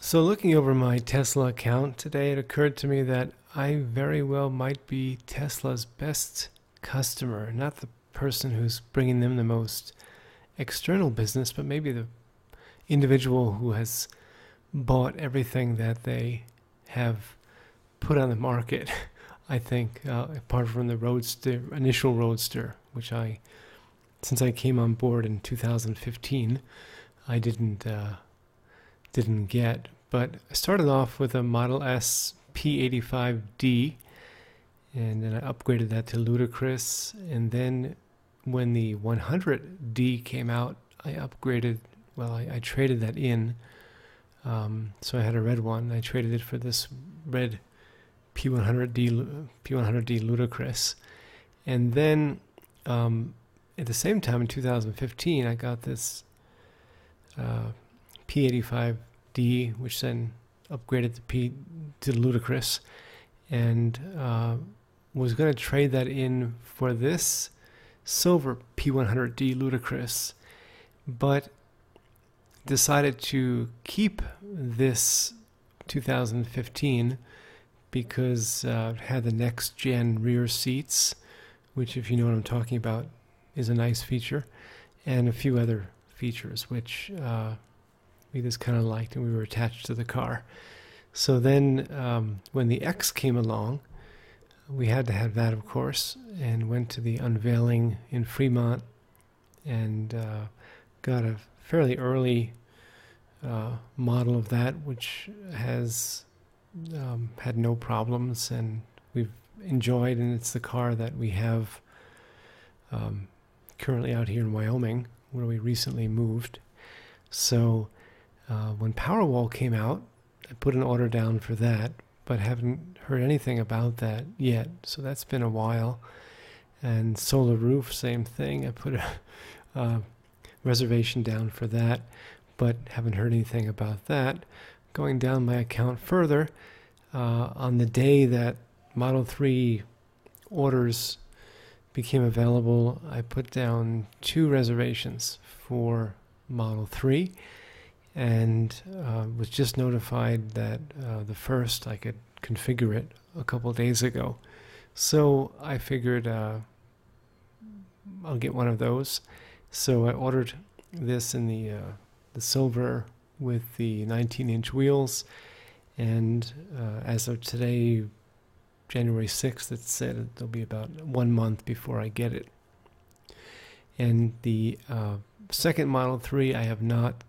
So, looking over my Tesla account today, it occurred to me that I very well might be Tesla's best customer, not the person who's bringing them the most external business, but maybe the individual who has bought everything that they have put on the market. I think, apart from the Roadster, initial Roadster, which since I came on board in 2015, I didn't get. But I started off with a Model S P85D, and then I upgraded that to Ludicrous. And then when the 100D came out, I upgraded. Well, I traded that in. So I had a red one. I traded it for this red P100D Ludicrous. And then at the same time in 2015, I got this P85D, which then upgraded to Ludicrous, and was going to trade that in for this silver P100D Ludicrous, but decided to keep this 2015 because it had the next gen rear seats, which, if you know what I'm talking about, is a nice feature, and a few other features which we just kind of liked, and we were attached to the car. So then when the X came along, we had to have that, of course, and went to the unveiling in Fremont and got a fairly early model of that, which has had no problems, and we've enjoyed, and it's the car that we have currently out here in Wyoming, where we recently moved. So when Powerwall came out, I put an order down for that, but haven't heard anything about that yet. So that's been a while. And Solar Roof, same thing. I put a reservation down for that, but haven't heard anything about that. Going down my account further, on the day that Model 3 orders became available, I put down 2 reservations for Model 3, and was just notified that the first I could configure it a couple days ago. So I figured I'll get one of those. So I ordered this in the silver with the 19-inch wheels, and as of today, January 6th, it said it'll be about 1 month before I get it. And the second Model 3, I have not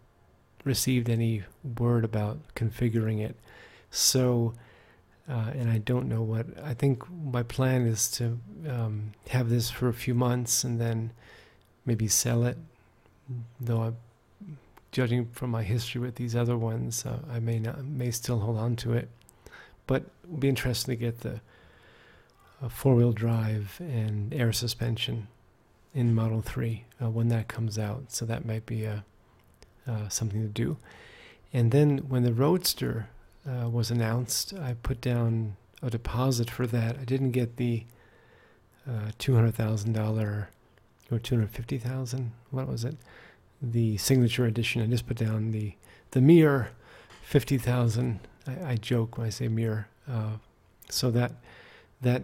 received any word about configuring it. So, and I don't know what, I think my plan is to have this for a few months and then maybe sell it, though judging from my history with these other ones, I may still hold on to it. But it will be interesting to get the four-wheel drive and air suspension in Model 3 when that comes out. So that might be something to do. And then when the Roadster was announced, I put down a deposit for that. I didn't get the $200,000 or $250,000. What was it? The signature edition. I just put down the mere $50,000. I joke when I say mere. So that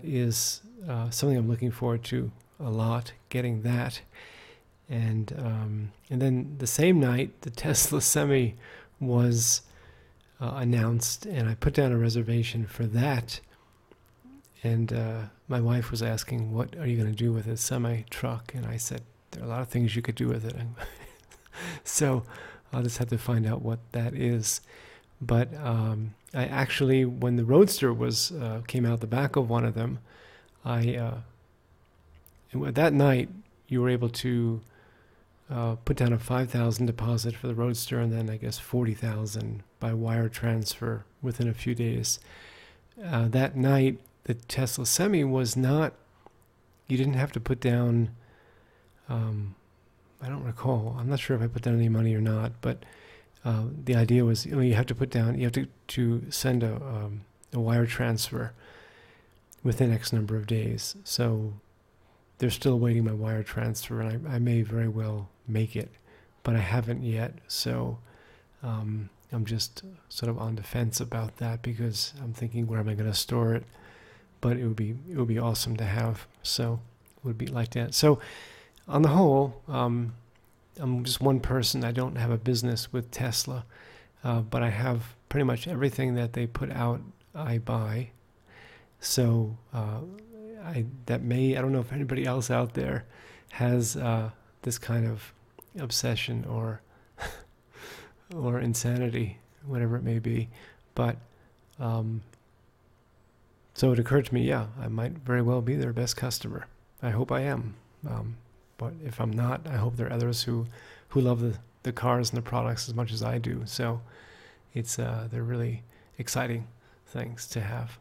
is something I'm looking forward to a lot, getting that. And then the same night, the Tesla Semi was announced, and I put down a reservation for that. And my wife was asking, what are you going to do with this semi-truck? And I said, there are a lot of things you could do with it. So I'll just have to find out what that is. But I actually, when the Roadster came out the back of one of them, that night you were able to put down a $5,000 deposit for the Roadster, and then I guess $40,000 by wire transfer within a few days. That night, the Tesla Semi was not. You didn't have to put down. I don't recall. I'm not sure if I put down any money or not, but the idea was, you have to put down. You have to send a wire transfer within X number of days. So they're still awaiting my wire transfer, and I may very well make it, but I haven't yet. So I'm just sort of on the fence about that because I'm thinking, where am I going to store it? But it would be awesome to have. So would be like that. So on the whole, I'm just one person. I don't have a business with Tesla, but I have pretty much everything that they put out, I buy. So I don't know if anybody else out there has this kind of obsession or or insanity, whatever it may be. But so it occurred to me, yeah, I might very well be their best customer. I hope I am. But if I'm not, I hope there are others who love the cars and the products as much as I do. So they're really exciting things to have.